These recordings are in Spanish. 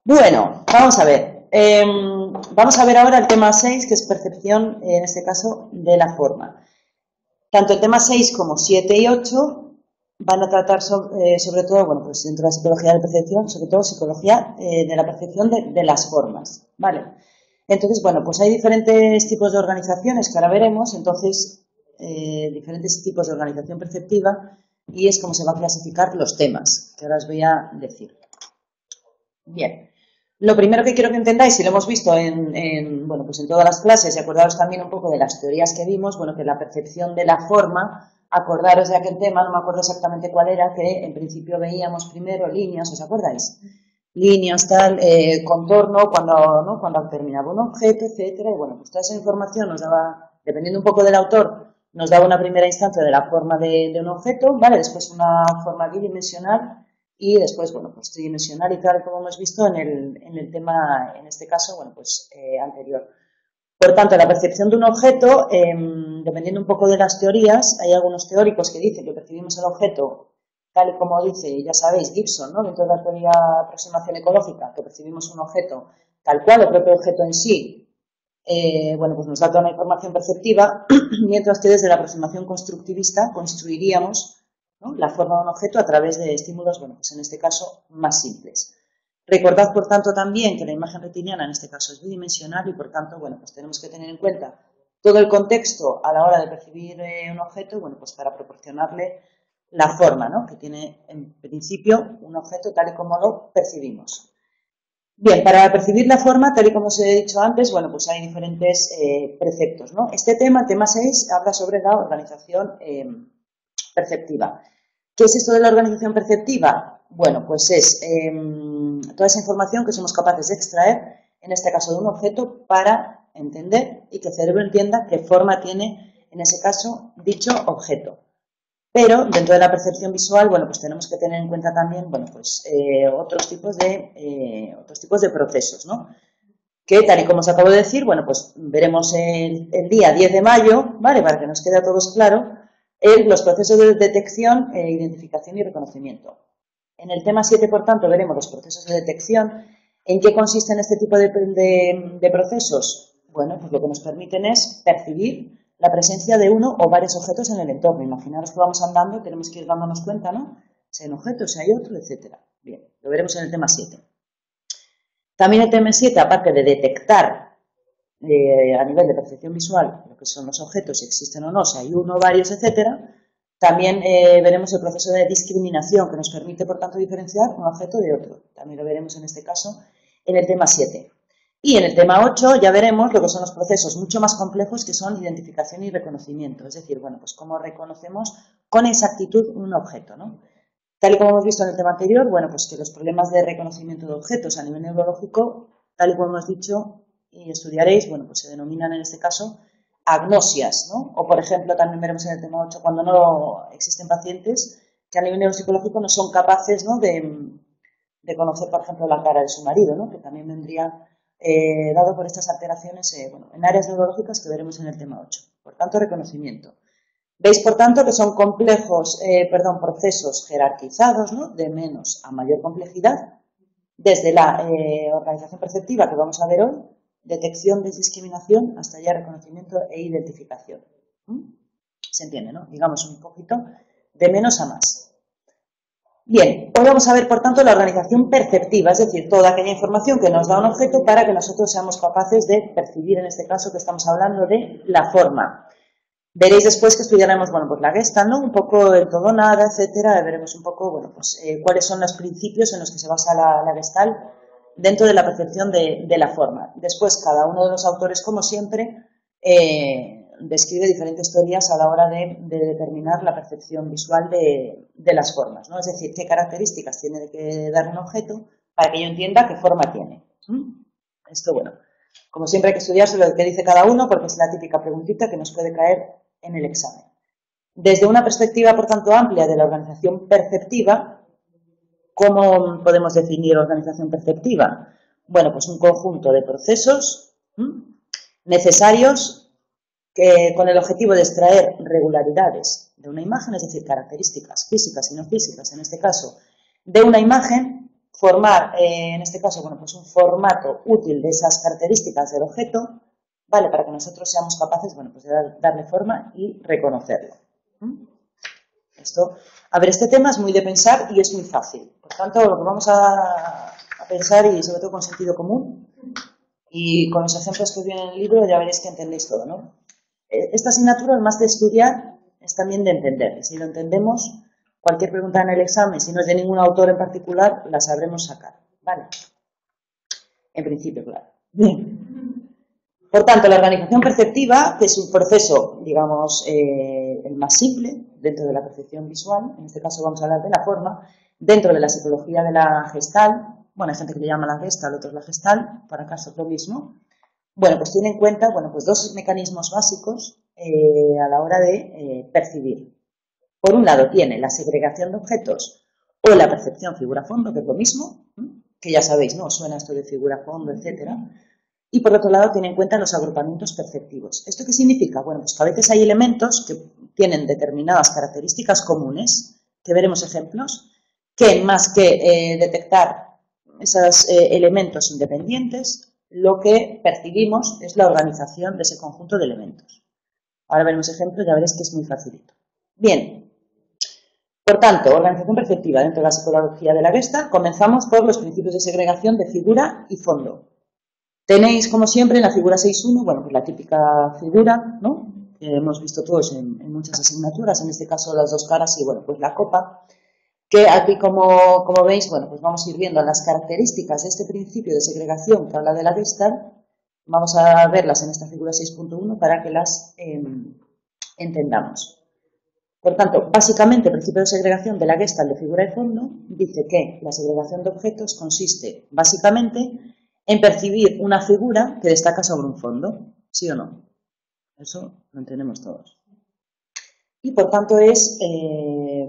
Bueno, vamos a ver. Vamos a ver ahora el tema 6, que es percepción, en este caso, de la forma. Tanto el tema 6 como 7 y 8 van a tratar sobre todo, bueno, pues dentro de la psicología de la percepción, sobre todo psicología de la percepción de las formas, ¿vale? Entonces, bueno, pues hay diferentes tipos de organizaciones que ahora veremos, entonces, diferentes tipos de organización perceptiva y es como se van a clasificar los temas, que ahora os voy a decir. Bien. Lo primero que quiero que entendáis, y lo hemos visto bueno, pues en todas las clases, y acordaros también un poco de las teorías que vimos, bueno, que la percepción de la forma, acordaros de aquel tema, no me acuerdo exactamente cuál era, que en principio veíamos primero líneas, ¿os acordáis? Líneas, tal, contorno, cuando, ¿no? Cuando terminaba un objeto, etcétera, y bueno, pues toda esa información nos daba, dependiendo un poco del autor, nos daba una primera instancia de la forma de un objeto, ¿vale? Después una forma bidimensional, y después, bueno, pues tridimensional y tal, como hemos visto en el tema, en este caso, bueno, pues anterior. Por tanto, la percepción de un objeto, dependiendo un poco de las teorías, hay algunos teóricos que dicen que percibimos el objeto tal y como dice, ya sabéis, Gibson, ¿no? Dentro de la teoría de aproximación ecológica, que percibimos un objeto tal cual, el propio objeto en sí, bueno, pues nos da toda la información perceptiva, mientras que desde la aproximación constructivista construiríamos, ¿no?, la forma de un objeto a través de estímulos, bueno, pues en este caso, más simples. Recordad, por tanto, también que la imagen retiniana en este caso es bidimensional y, por tanto, bueno, pues tenemos que tener en cuenta todo el contexto a la hora de percibir un objeto, bueno, pues para proporcionarle la forma, ¿no?, que tiene en principio un objeto tal y como lo percibimos. Bien, para percibir la forma, tal y como os he dicho antes, bueno, pues hay diferentes preceptos, ¿no? Este tema, el tema 6, habla sobre la organización perceptiva. ¿Qué es esto de la organización perceptiva? Bueno, pues es toda esa información que somos capaces de extraer, en este caso de un objeto, para entender y que el cerebro entienda qué forma tiene, en ese caso, dicho objeto. Pero dentro de la percepción visual, bueno, pues tenemos que tener en cuenta también, bueno, pues otros tipos de procesos, ¿no? Que tal y como os acabo de decir, bueno, pues veremos el día 10 de mayo, ¿vale? Para que nos quede a todos claro, los procesos de detección, identificación y reconocimiento. En el tema 7, por tanto, veremos los procesos de detección. ¿En qué consisten este tipo de procesos? Bueno, pues lo que nos permiten es percibir la presencia de uno o varios objetos en el entorno. Imaginaros que vamos andando y tenemos que ir dándonos cuenta, ¿no? Si hay un objeto, si hay otro, etc. Bien, lo veremos en el tema 7. También el tema 7, aparte de detectar a nivel de percepción visual lo que son los objetos, si existen o no, si hay uno, varios, etcétera, también veremos el proceso de discriminación que nos permite, por tanto, diferenciar un objeto de otro. También lo veremos en este caso en el tema 7. Y en el tema 8 ya veremos lo que son los procesos mucho más complejos que son identificación y reconocimiento. Es decir, bueno, pues cómo reconocemos con exactitud un objeto, ¿no? Tal y como hemos visto en el tema anterior, bueno, pues que los problemas de reconocimiento de objetos a nivel neurológico, tal y como hemos dicho y estudiaréis, bueno, pues se denominan en este caso agnosias, ¿no? O, por ejemplo, también veremos en el tema 8, cuando no existen pacientes que a nivel neuropsicológico no son capaces, ¿no?, de conocer, por ejemplo, la cara de su marido, ¿no?, que también vendría dado por estas alteraciones bueno, en áreas neurológicas que veremos en el tema 8. Por tanto, reconocimiento. Veis, por tanto, que son procesos jerarquizados, ¿no?, de menos a mayor complejidad, desde la organización perceptiva que vamos a ver hoy, detección de discriminación, hasta ya reconocimiento e identificación. ¿Se entiende, no? Digamos un poquito de menos a más. Bien, hoy vamos a ver, por tanto, la organización perceptiva, es decir, toda aquella información que nos da un objeto para que nosotros seamos capaces de percibir, en este caso que estamos hablando de la forma. Veréis después que estudiaremos, bueno, pues la Gestalt, ¿no?, un poco el todo nada, etcétera, veremos un poco, bueno, pues cuáles son los principios en los que se basa la Gestalt dentro de la percepción de la forma. Después, cada uno de los autores, como siempre, describe diferentes teorías a la hora de determinar la percepción visual de las formas, ¿no? Es decir, qué características tiene que dar un objeto para que yo entienda qué forma tiene. Esto, bueno, como siempre hay que estudiarse lo que dice cada uno porque es la típica preguntita que nos puede caer en el examen. Desde una perspectiva, por tanto, amplia de la organización perceptiva, ¿cómo podemos definir organización perceptiva? Bueno, pues un conjunto de procesos necesarios con el objetivo de extraer regularidades de una imagen, es decir, características físicas y no físicas, en este caso, de una imagen, formar, en este caso, bueno, pues un formato útil de esas características del objeto, ¿vale? Para que nosotros seamos capaces, bueno, pues de darle forma y reconocerlo. Esto, a ver, este tema es muy de pensar y es muy fácil. Por tanto, lo que vamos a pensar, y sobre todo con sentido común, y con los ejemplos que os vienen en el libro ya veréis que entendéis todo, ¿no? Esta asignatura, más de estudiar, es también de entender. Y si lo entendemos, cualquier pregunta en el examen, si no es de ningún autor en particular, la sabremos sacar, ¿vale? En principio, claro. Bien. Por tanto, la organización perceptiva, que es un proceso, digamos, el más simple dentro de la percepción visual, en este caso vamos a hablar de la forma, dentro de la psicología de la Gestalt, bueno, hay gente que le llama la Gestalt, otros la Gestalt, para acá es lo mismo. Bueno, pues tiene en cuenta, bueno, pues dos mecanismos básicos a la hora de percibir. Por un lado tiene la segregación de objetos o la percepción figura-fondo, que es lo mismo, que ya sabéis, ¿no? Suena esto de figura-fondo, etcétera. Y por otro lado tiene en cuenta los agrupamientos perceptivos. ¿Esto qué significa? Bueno, pues que a veces hay elementos que tienen determinadas características comunes, que veremos ejemplos, que más que detectar esos elementos independientes, lo que percibimos es la organización de ese conjunto de elementos. Ahora veremos ejemplos, ya veréis que es muy facilito. Bien, por tanto, organización perceptiva dentro de la psicología de la Gestalt, comenzamos por los principios de segregación de figura y fondo. Tenéis, como siempre, en la figura 6.1, bueno, pues la típica figura, ¿no? Que hemos visto todos en muchas asignaturas, en este caso las dos caras y, bueno, pues la copa, que aquí, como veis, bueno, pues vamos a ir viendo las características de este principio de segregación que habla de la Gestalt. Vamos a verlas en esta figura 6.1 para que las entendamos. Por tanto, básicamente, el principio de segregación de la Gestalt de figura y fondo dice que la segregación de objetos consiste, básicamente, en percibir una figura que destaca sobre un fondo, ¿sí o no? Eso lo entendemos todos. Y por tanto es,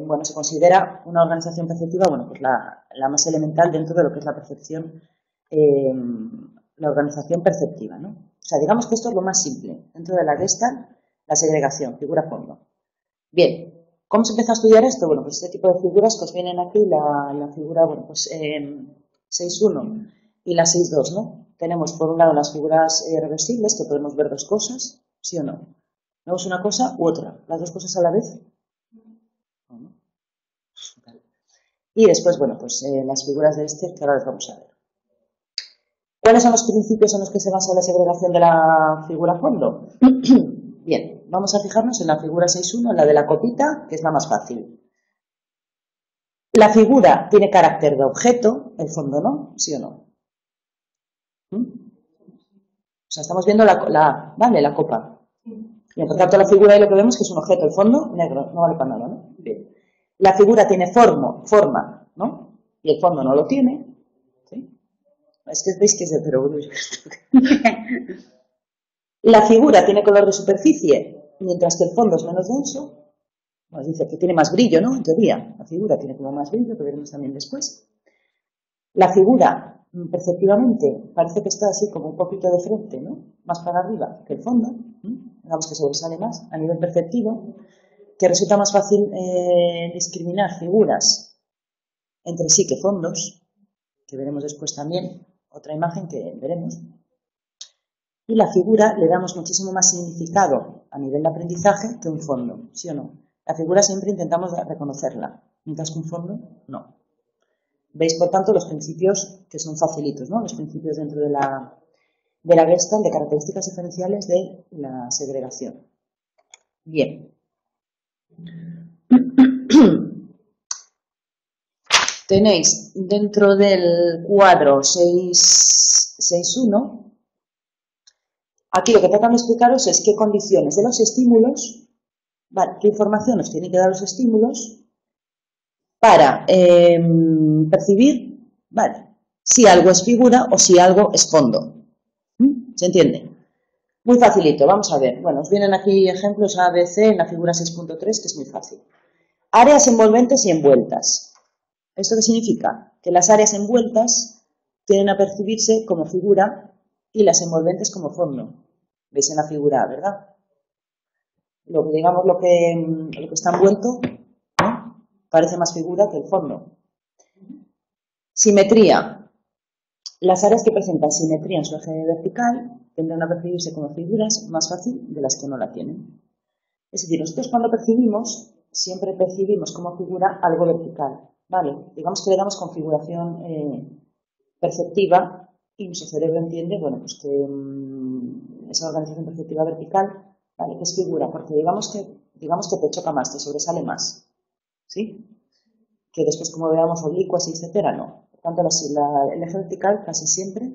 bueno, se considera una organización perceptiva, bueno, pues la más elemental dentro de lo que es la percepción, la organización perceptiva, ¿no? O sea, digamos que esto es lo más simple. Dentro de la Gestalt, la segregación, figura-fondo. Bien, ¿cómo se empieza a estudiar esto? Bueno, pues este tipo de figuras que os vienen aquí, la figura, bueno, pues 6.1 y la 6.2, ¿no? Tenemos por un lado las figuras reversibles, que podemos ver dos cosas, ¿sí o no? ¿Vemos una cosa u otra? ¿Las dos cosas a la vez? ¿No? Y después, bueno, pues las figuras de este, que ahora las vamos a ver. ¿Cuáles son los principios en los que se basa la segregación de la figura fondo? Bien, vamos a fijarnos en la figura 6.1, en la de la copita, que es la más fácil. La figura tiene carácter de objeto, el fondo no, ¿sí o no? O sea, estamos viendo la copa. Bien, por tanto, la figura ahí lo que vemos que es un objeto, el fondo negro, no vale para nada, ¿no? Bien. La figura tiene forma, ¿no? Y el fondo no lo tiene. ¿Sí? Es que veis que es de perogrullo. La figura tiene color de superficie, mientras que el fondo es menos denso. Nos dice que tiene más brillo, ¿no? En teoría, la figura tiene como más brillo, que veremos también después. La figura, perceptivamente, parece que está así como un poquito de frente, ¿no? Más para arriba que el fondo. Digamos que sobresale más a nivel perceptivo, que resulta más fácil discriminar figuras entre sí que fondos, que veremos después también, otra imagen que veremos. Y la figura le damos muchísimo más significado a nivel de aprendizaje que un fondo, ¿sí o no? La figura siempre intentamos reconocerla, mientras que un fondo, no. Veis, por tanto, los principios que son facilitos, ¿no? Los principios dentro de la Gestalt de características diferenciales de la segregación. Bien. Tenéis dentro del cuadro 6.1, aquí lo que tratan de explicaros es qué condiciones de los estímulos, vale, qué información nos tienen que dar los estímulos para percibir, vale, si algo es figura o si algo es fondo. ¿Se entiende? Muy facilito, vamos a ver. Bueno, os vienen aquí ejemplos A, B, C en la figura 6.3, que es muy fácil. Áreas envolventes y envueltas. ¿Esto qué significa? Que las áreas envueltas tienen a percibirse como figura y las envolventes como fondo. ¿Veis en la figura, verdad? Lo que digamos, lo que está envuelto, ¿no? Parece más figura que el fondo. Simetría. Las áreas que presentan simetría en su eje vertical tendrán a percibirse como figuras más fácil de las que no la tienen. Es decir, nosotros cuando percibimos, siempre percibimos como figura algo vertical, ¿vale? Digamos que le damos configuración perceptiva y nuestro cerebro entiende, bueno, pues que esa organización perceptiva vertical, ¿vale? Que es figura, porque digamos que te choca más, te sobresale más, ¿sí? Que después como veamos oblicuas, etcétera, no. Por tanto, el eje vertical casi siempre,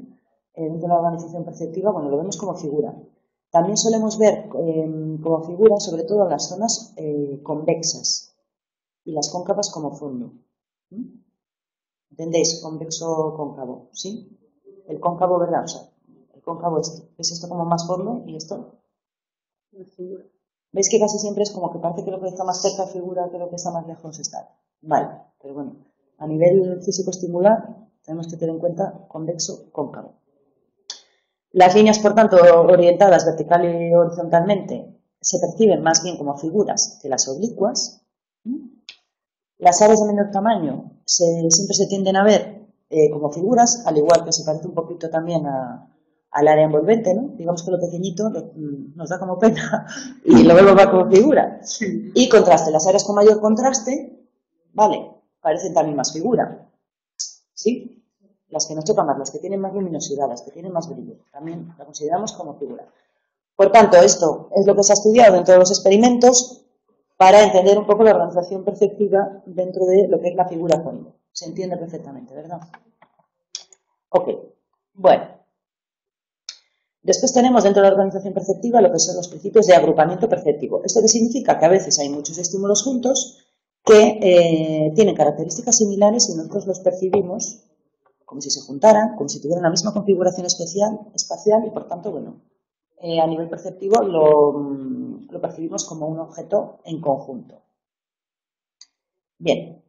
dentro de la organización perceptiva, bueno, lo vemos como figura. También solemos ver como figura, sobre todo en las zonas convexas y las cóncavas como fondo. ¿Entendéis? Convexo cóncavo, ¿sí? El cóncavo, ¿verdad? O sea, el cóncavo es esto como más fondo y esto. ¿Veis que casi siempre es como que parece que lo que está más cerca figura que lo que está más lejos está? Vale, pero bueno, a nivel físico estimular tenemos que tener en cuenta convexo cóncavo. Las líneas, por tanto, orientadas vertical y horizontalmente se perciben más bien como figuras que las oblicuas. Las áreas de menor tamaño siempre se tienden a ver como figuras, al igual que se parece un poquito también al área envolvente, ¿no? Digamos que lo pequeñito nos da como pena y luego va como figura. Y contraste, las áreas con mayor contraste, vale, parecen también más figura, ¿sí? Las que nos chocan más, las que tienen más luminosidad, las que tienen más brillo, también la consideramos como figura. Por tanto, esto es lo que se ha estudiado dentro de los experimentos para entender un poco la organización perceptiva dentro de lo que es la figura fondo. Se entiende perfectamente, ¿verdad? Ok, bueno. Después tenemos dentro de la organización perceptiva lo que son los principios de agrupamiento perceptivo. ¿Esto qué significa? Que a veces hay muchos estímulos juntos que tienen características similares y nosotros los percibimos como si se juntaran, como si tuvieran la misma configuración espacial y por tanto, bueno, a nivel perceptivo lo percibimos como un objeto en conjunto. Bien,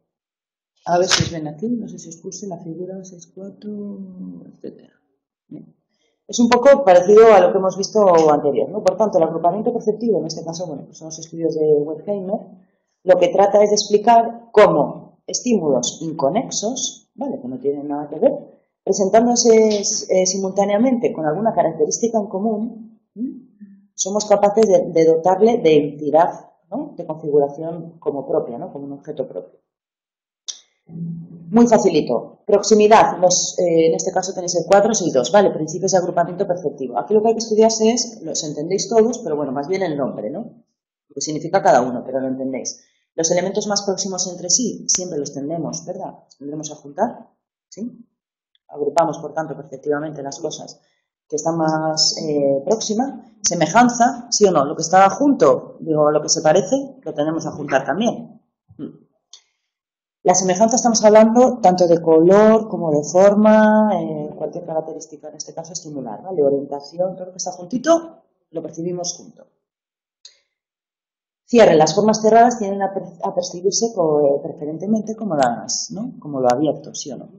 a ver si os ven aquí, no sé si os puse la figura 6,4, etc. Bien. Es un poco parecido a lo que hemos visto anterior, ¿no? Por tanto, el agrupamiento perceptivo, en este caso, bueno, pues son los estudios de Wertheimer, lo que trata es de explicar cómo estímulos inconexos, ¿vale?, que no tienen nada que ver, presentándose simultáneamente con alguna característica en común, somos capaces de dotarle de entidad, ¿no?, de configuración como propia, ¿no?, como un objeto propio. Muy facilito. Proximidad, en este caso tenéis el 4 y el 2, ¿vale? Principios de agrupamiento perceptivo. Aquí lo que hay que estudiarse es, los entendéis todos, pero bueno, más bien el nombre, ¿no? Lo que significa cada uno, pero lo entendéis. Los elementos más próximos entre sí, siempre los tendremos, ¿verdad? Los tendremos a juntar, ¿sí? Agrupamos, por tanto, perceptivamente las cosas que están más próximas. Semejanza, ¿sí o no? Lo que estaba junto, digo, lo que se parece, lo tenemos a juntar también. La semejanza estamos hablando tanto de color como de forma, cualquier característica, en este caso estimular, ¿vale? Orientación, todo lo que está juntito, lo percibimos junto. Cierre, las formas cerradas tienden a percibirse preferentemente como como lo abierto, ¿sí o no?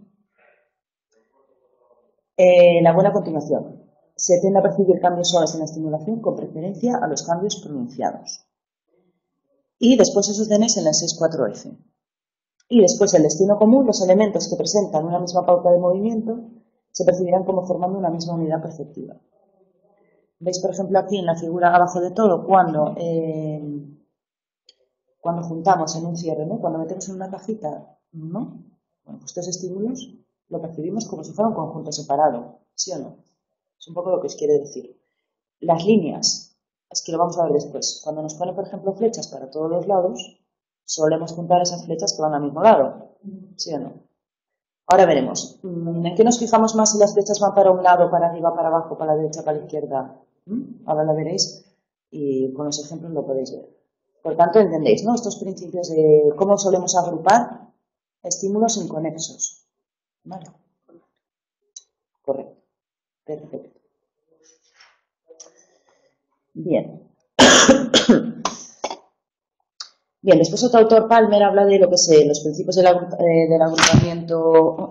La buena continuación. Se tiende a percibir cambios suaves en la estimulación con preferencia a los cambios pronunciados. Y después eso tenéis en la 6,4F. Y después el destino común, los elementos que presentan una misma pauta de movimiento se percibirán como formando una misma unidad perceptiva. ¿Veis, por ejemplo, aquí en la figura abajo de todo, cuando juntamos en un cierre, ¿no? Cuando metemos en una cajita, ¿no? Bueno, pues estos estímulos lo percibimos como si fuera un conjunto separado, ¿sí o no? Es un poco lo que os quiere decir. Las líneas, es que lo vamos a ver después. Cuando nos pone, por ejemplo, flechas para todos los lados, solemos juntar esas flechas que van al mismo lado, ¿sí o no? Ahora veremos. ¿En qué nos fijamos más si las flechas van para un lado, para arriba, para abajo, para la derecha, para la izquierda? Ahora lo veréis y con los ejemplos lo podéis ver. Por tanto, entendéis, ¿no?, estos principios de cómo solemos agrupar estímulos inconexos. ¿Vale? Correcto. Perfecto. Bien. Bien, después otro autor, Palmer, habla de lo que es los principios del agrupamiento.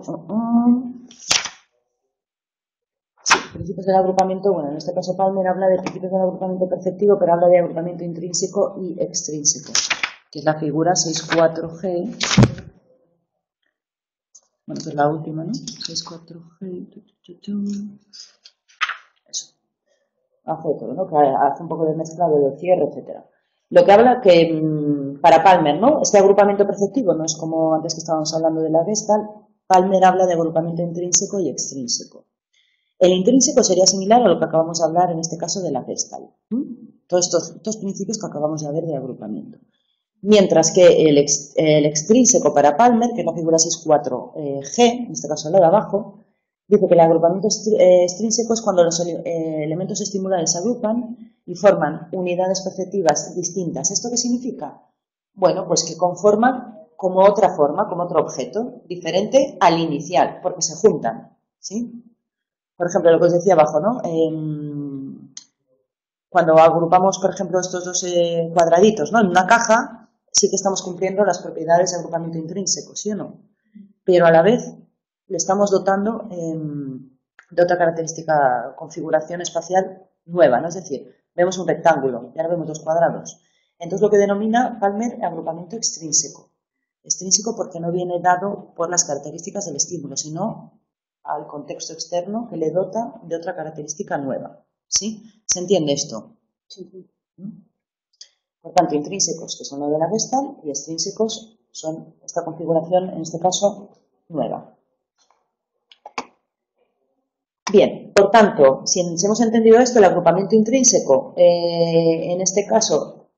Sí, principios del agrupamiento, bueno, en este caso Palmer habla de principios del agrupamiento perceptivo, pero habla de agrupamiento intrínseco y extrínseco, que es la figura 6,4G. Bueno, que es la última, ¿no? 6, 4, G, eso. Hace todo, ¿no? Que hace un poco de mezclado de cierre, etcétera. Lo que habla que para Palmer, ¿no? Este agrupamiento perceptivo no es como antes que estábamos hablando de la Gestalt. Palmer habla de agrupamiento intrínseco y extrínseco. El intrínseco sería similar a lo que acabamos de hablar en este caso de la Gestalt. Todos estos principios que acabamos de ver de agrupamiento. Mientras que el extrínseco para Palmer, que es la figura 6.4G, en este caso la de abajo, dice que el agrupamiento extrínseco es cuando los elementos estimulares se agrupan y forman unidades perceptivas distintas. ¿Esto qué significa? Bueno, pues que conforman como otra forma, como otro objeto, diferente al inicial, porque se juntan, ¿sí? Por ejemplo, lo que os decía abajo, ¿no? Cuando agrupamos, por ejemplo, estos dos cuadraditos, ¿no? En una caja, sí que estamos cumpliendo las propiedades de agrupamiento intrínseco, ¿sí o no? Pero a la vez le estamos dotando de otra característica, configuración espacial nueva, ¿no? Es decir, vemos un rectángulo y ahora vemos dos cuadrados. Entonces, lo que denomina Palmer agrupamiento extrínseco. Extrínseco porque no viene dado por las características del estímulo, sino al contexto externo que le dota de otra característica nueva. ¿Sí? ¿Se entiende esto? Sí. Por tanto, intrínsecos, que son lo de la Gestalt, y extrínsecos son esta configuración, en este caso, nueva. Bien, por tanto, si hemos entendido esto, el agrupamiento intrínseco, en este caso,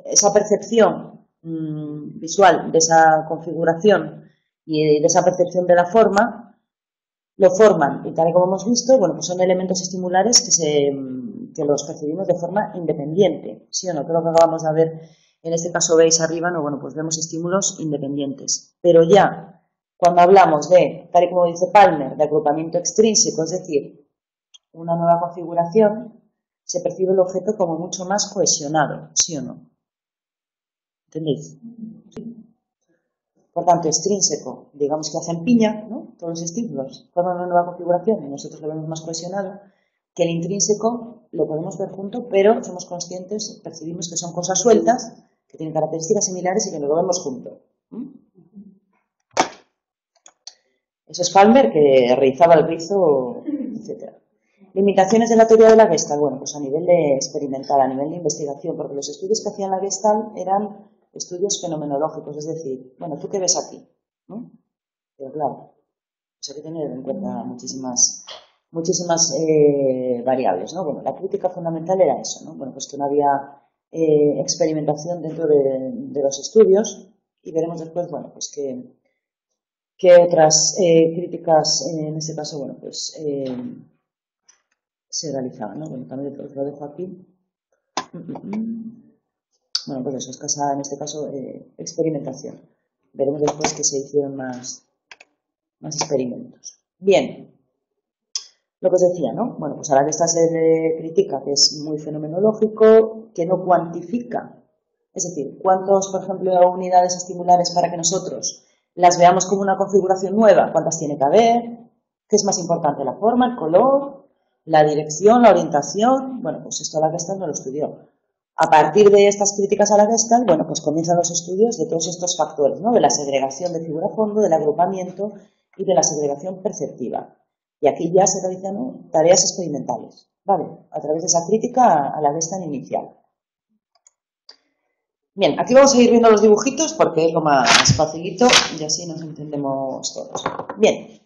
esa percepción visual de esa configuración y de esa percepción de la forma, lo forman, y tal y como hemos visto, bueno, pues son elementos estimulares que los percibimos de forma independiente, ¿sí o no? Todo lo que acabamos de ver, en este caso veis arriba, no, bueno, pues vemos estímulos independientes. Pero ya, cuando hablamos de, tal y como dice Palmer, de agrupamiento extrínseco, es decir, una nueva configuración, se percibe el objeto como mucho más cohesionado, ¿sí o no? ¿Entendéis? Por tanto, extrínseco, digamos que hacen piña, ¿no? Todos los estímulos forman una nueva configuración y nosotros lo vemos más cohesionado, que el intrínseco lo podemos ver junto, pero somos conscientes, percibimos que son cosas sueltas, que tienen características similares y que no lo vemos junto. Eso es Palmer, que realizaba el rizo, etc. Limitaciones de la teoría de la Gestalt, bueno, pues a nivel de experimental, a nivel de investigación, porque los estudios que hacían la Gestalt eran estudios fenomenológicos, es decir, bueno, ¿tú qué ves aquí? ¿No? Pero claro, pues hay que tener en cuenta muchísimas variables, ¿no? Bueno, la crítica fundamental era eso, ¿no? Bueno, pues que no había experimentación dentro de los estudios y veremos después, bueno, pues que otras críticas, en este caso, bueno, pues se realizaban, ¿no? Bueno, también os lo dejo aquí. Bueno, pues eso, escasa, en este caso, experimentación. Veremos después que se hicieron más experimentos. Bien, lo que os decía, ¿no? Bueno, pues a la que esta se le critica que es muy fenomenológico, que no cuantifica. Es decir, ¿cuántos, por ejemplo, unidades estimulares para que nosotros las veamos como una configuración nueva? ¿Cuántas tiene que haber? ¿Qué es más importante? ¿La forma, el color, la dirección, la orientación? Bueno, pues esto la Gestalt no lo estudió. A partir de estas críticas a la Gestalt, bueno, pues comienzan los estudios de todos estos factores, ¿no? De la segregación de figura-fondo, del agrupamiento y de la segregación perceptiva. Y aquí ya se realizan tareas experimentales, ¿vale? A través de esa crítica a la Gestalt inicial. Bien, aquí vamos a ir viendo los dibujitos porque es lo más facilito y así nos entendemos todos. Bien.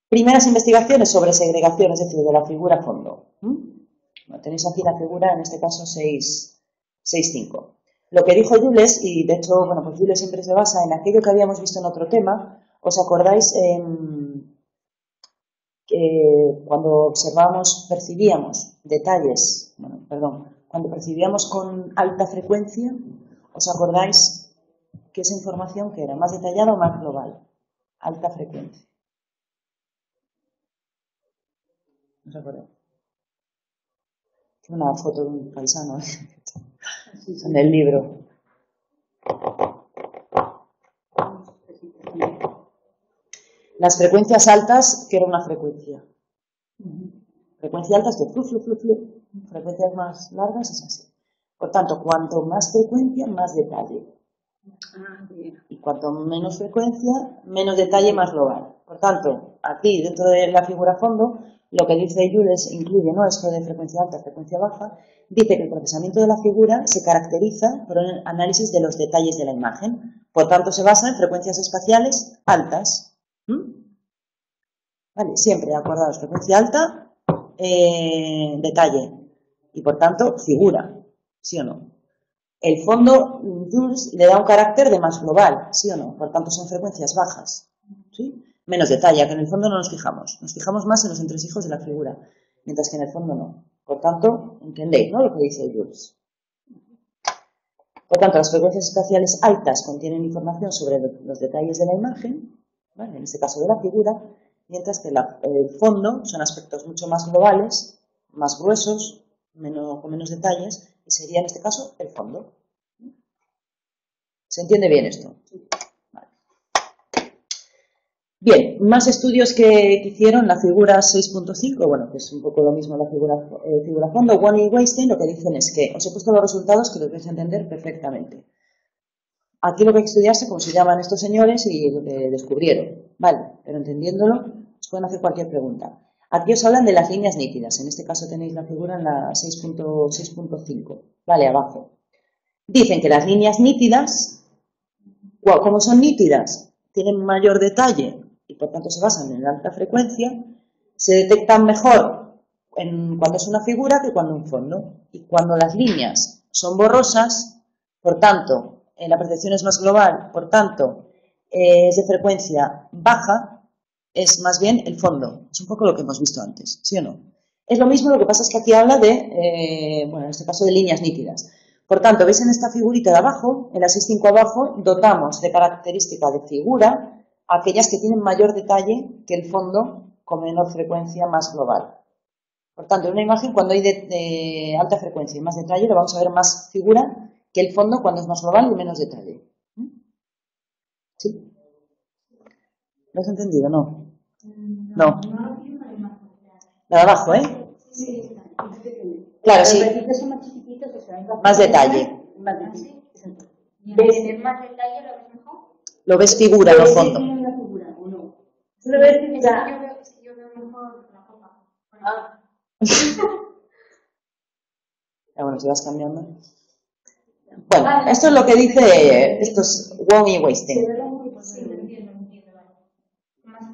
Primeras investigaciones sobre segregación, es decir, de la figura fondo. Bueno, tenéis aquí la figura, en este caso 6.5. Lo que dijo Jules, y de hecho, bueno, pues Jules siempre se basa en aquello que habíamos visto en otro tema. ¿Os acordáis? Cuando observábamos, percibíamos detalles, bueno, perdón, cuando percibíamos con alta frecuencia, ¿os acordáis que esa información que era más detallada o más global? Alta frecuencia. ¿No os acordáis? Tengo una foto de un paisano en el libro. Las frecuencias altas, ¿qué era una frecuencia? Frecuencias altas de flu, flu, flu, flu. Frecuencias más largas es así. Por tanto, cuanto más frecuencia, más detalle. Y cuanto menos frecuencia, menos detalle, más global. Por tanto, aquí dentro de la figura fondo, lo que dice Jules incluye, ¿no?, esto de frecuencia alta, frecuencia baja, dice que el procesamiento de la figura se caracteriza por un análisis de los detalles de la imagen. Por tanto, se basa en frecuencias espaciales altas. Vale, siempre acordados, frecuencia alta, detalle. Y por tanto, figura, ¿sí o no? El fondo, Jules le da un carácter de más global, ¿sí o no? Por tanto, son frecuencias bajas, ¿sí? Menos detalle, que en el fondo no nos fijamos más en los entresijos de la figura, mientras que en el fondo no. Por tanto, entendéis, ¿no?, lo que dice Jules. Por tanto, las frecuencias espaciales altas contienen información sobre los detalles de la imagen, ¿vale?, en este caso de la figura, mientras que el fondo son aspectos mucho más globales, más gruesos, con menos detalles, y sería en este caso el fondo. ¿Se entiende bien esto? Vale. Bien, más estudios que hicieron la figura 6.5, bueno, que es un poco lo mismo la figura fondo. Wang y Weinstein lo que dicen es que os he puesto los resultados que los vais a entender perfectamente. Aquí lo que hay que estudiarse, cómo se llaman estos señores y lo que descubrieron. Vale, pero entendiéndolo, os pueden hacer cualquier pregunta. Aquí os hablan de las líneas nítidas. En este caso tenéis la figura en la 6.5. Vale, abajo. Dicen que las líneas nítidas, como son nítidas, tienen mayor detalle y por tanto se basan en la alta frecuencia, se detectan mejor cuando es una figura que cuando un fondo. Y cuando las líneas son borrosas, por tanto, la percepción es más global, por tanto, es de frecuencia baja, es más bien el fondo. Es un poco lo que hemos visto antes, ¿sí o no? Es lo mismo, lo que pasa es que aquí habla de, bueno, en este caso de líneas nítidas. Por tanto, veis en esta figurita de abajo, en la 6.5 abajo, dotamos de característica de figura aquellas que tienen mayor detalle que el fondo con menor frecuencia más global. Por tanto, en una imagen cuando hay de alta frecuencia y más detalle, lo vamos a ver más figura que el fondo cuando es más global y menos detalle. ¿Sí? ¿Lo has entendido? No. No. La de abajo, ¿eh? Sí. Claro, sí. Los son más chiquititos, o sea, más detalle. ¿Y al tener más detalle lo ves mejor? Lo ves figura, no fondo. La figura, ¿o no? Lo ves figura. Es que yo veo mejor la copa. Ah. Bueno, si vas cambiando. Bueno, esto es lo que dice estos Wong y Weinstein. Sí, lo entiendo, vale. Más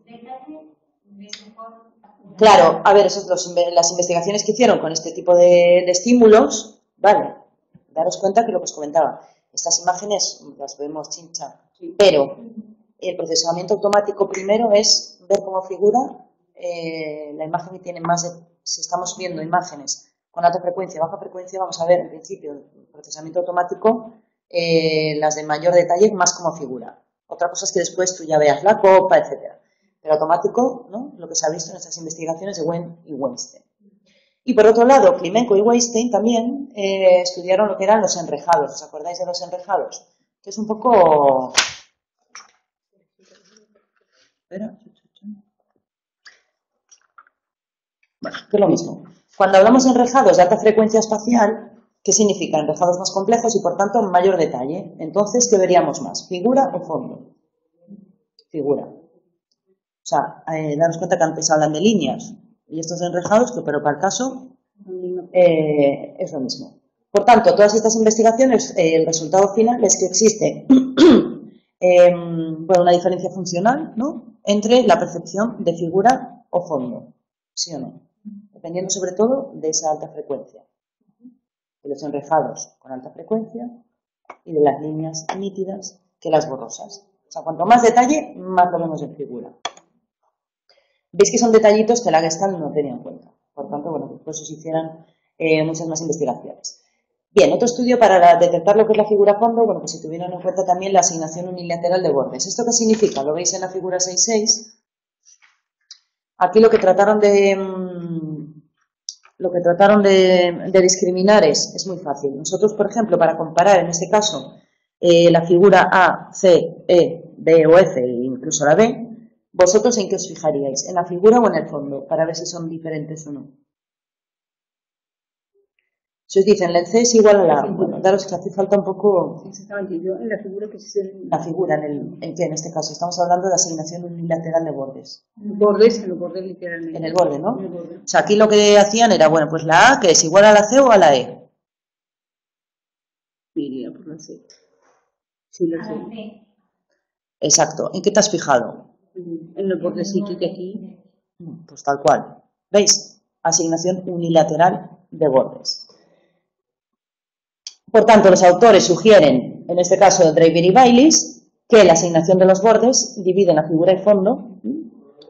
detalle, ves mejor. Claro, a ver, las investigaciones que hicieron con este tipo de estímulos, vale, daros cuenta que lo que os comentaba, estas imágenes las vemos chincha, pero el procesamiento automático primero es ver cómo figura la imagen que tiene si estamos viendo imágenes con alta frecuencia, baja frecuencia, vamos a ver en principio el procesamiento automático, las de mayor detalle más como figura. Otra cosa es que después tú ya veas la copa, etcétera. Pero automático, ¿no?, lo que se ha visto en estas investigaciones de Weng y Weinstein. Y por otro lado, Klimenko y Weinstein también estudiaron lo que eran los enrejados. ¿Os acordáis de los enrejados? Que es un poco... Espera. Bueno, que es lo mismo. Cuando hablamos de enrejados de alta frecuencia espacial, ¿qué significa? Enrejados más complejos y por tanto mayor detalle. Entonces, ¿qué veríamos más? ¿Figura o fondo? Figura. O sea, daros cuenta que antes hablan de líneas y estos enrejados, pero para el caso es lo mismo. Por tanto, todas estas investigaciones, el resultado final es que existe bueno, una diferencia funcional, ¿no?, entre la percepción de figura o fondo, ¿sí o no? Dependiendo sobre todo de esa alta frecuencia, de los enrejados con alta frecuencia y de las líneas nítidas que las borrosas. O sea, cuanto más detalle, más lo vemos en figura. Veis que son detallitos que la Gestalt no tenía en cuenta. Por tanto, bueno, pues por eso se hicieran muchas más investigaciones. Bien, otro estudio para detectar lo que es la figura fondo, bueno, pues se tuvieron en cuenta también la asignación unilateral de bordes. ¿Esto qué significa? Lo veis en la figura 6.6. Aquí lo que trataron de discriminar es muy fácil. Nosotros, por ejemplo, para comparar en este caso la figura A, C, E, B o F e incluso la B, ¿vosotros en qué os fijaríais? ¿En la figura o en el fondo? Para ver si son diferentes o no. Si os dicen length es igual a la... Bueno, daros que hace falta un poco... Exactamente, yo en la figura que es La figura, ¿en qué? En este caso, estamos hablando de asignación unilateral de bordes. Bordes, en los bordes literalmente. En el borde, ¿no? En el borde. O sea, aquí lo que hacían era, bueno, pues la A, que es igual a la C o a la E. Iría por la C. Sí, la C. Exacto. ¿En qué te has fijado? En los bordecitos de aquí. Pues tal cual. ¿Veis? Asignación unilateral de bordes. Por tanto, los autores sugieren, en este caso Draper y Baylis, que la asignación de los bordes divide la figura y fondo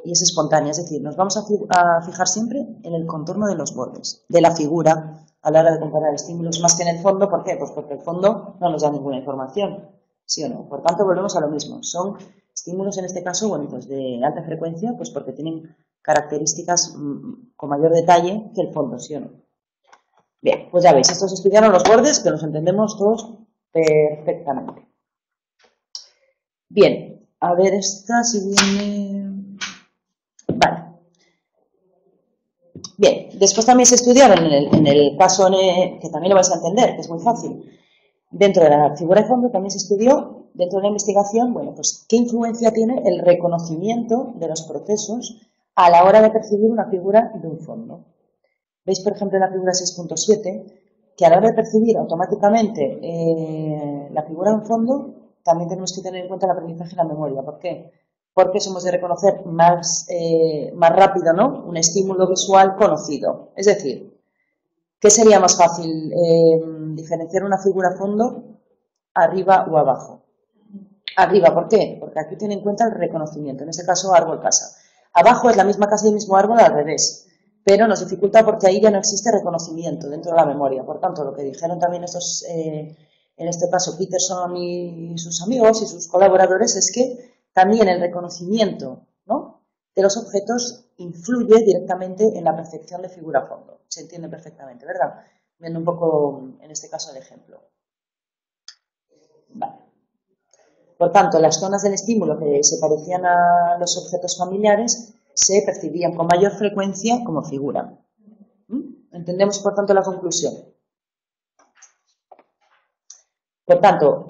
y es espontánea, es decir, nos vamos a fijar siempre en el contorno de los bordes, de la figura, a la hora de comparar estímulos, más que en el fondo. ¿Por qué? Pues porque el fondo no nos da ninguna información, ¿sí o no? Por tanto, volvemos a lo mismo. Son estímulos, en este caso, bueno, pues de alta frecuencia, pues porque tienen características con mayor detalle que el fondo, ¿sí o no? Bien, pues ya veis, estos estudiaron los bordes, que los entendemos todos perfectamente. Bien, a ver esta si viene... Vale. Bien, después también se estudiaron en el caso que también lo vais a entender, que es muy fácil. Dentro de la figura de fondo también se estudió, dentro de la investigación, bueno, pues qué influencia tiene el reconocimiento de los procesos a la hora de percibir una figura de un fondo. Veis, por ejemplo, en la figura 6.7, que a la hora de percibir automáticamente la figura de un fondo, también tenemos que tener en cuenta el aprendizaje y la memoria. ¿Por qué? Porque somos de reconocer más rápido, ¿no?, un estímulo visual conocido. Es decir, ¿qué sería más fácil? Diferenciar una figura a fondo, arriba o abajo. Arriba, ¿por qué? Porque aquí tiene en cuenta el reconocimiento, en este caso árbol, casa. Abajo es la misma casa y el mismo árbol al revés, pero nos dificulta porque ahí ya no existe reconocimiento dentro de la memoria. Por tanto, lo que dijeron también estos, en este caso Peterson y sus amigos y sus colaboradores, es que también el reconocimiento, ¿no?, de los objetos influye directamente en la percepción de figura a fondo. Se entiende perfectamente, ¿verdad? Viendo un poco, en este caso, el ejemplo. Vale. Por tanto, las zonas del estímulo que se parecían a los objetos familiares se percibían con mayor frecuencia como figura. ¿Entendemos, por tanto, la conclusión? Por tanto,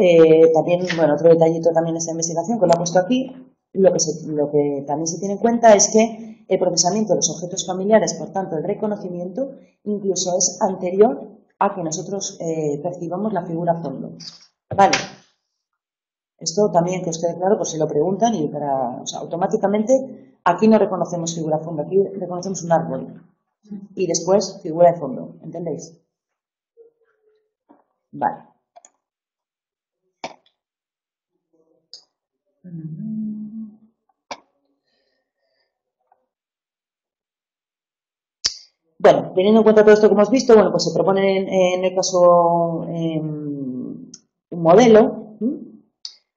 también, bueno, otro detallito también en esta investigación que lo he puesto aquí, lo que también se tiene en cuenta es que el procesamiento de los objetos familiares, por tanto, el reconocimiento, incluso es anterior a que nosotros percibamos la figura a fondo. Vale. Esto también que os quede claro, por si lo preguntan, y o sea, automáticamente aquí no reconocemos figura a fondo, aquí reconocemos un árbol y después figura de fondo, ¿entendéis? Vale. Bueno, teniendo en cuenta todo esto que hemos visto, bueno, pues se propone en el caso un modelo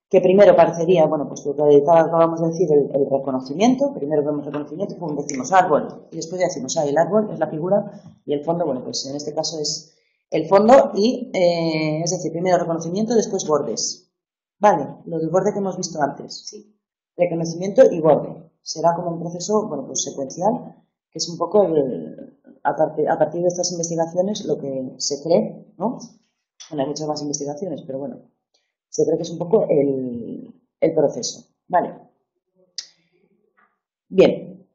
que primero parecería, bueno, pues lo que acabamos de decir, el reconocimiento. Primero vemos reconocimiento, luego decimos árbol, y después ya decimos, el árbol es la figura, y el fondo, bueno, pues en este caso es el fondo, y es decir, primero reconocimiento, después bordes. Vale, lo del borde que hemos visto antes, sí. Reconocimiento y borde. Será como un proceso, bueno, pues secuencial, que es un poco a partir de estas investigaciones lo que se cree, ¿no? Bueno, hay muchas más investigaciones, pero bueno, se cree que es un poco el proceso. Vale. Bien.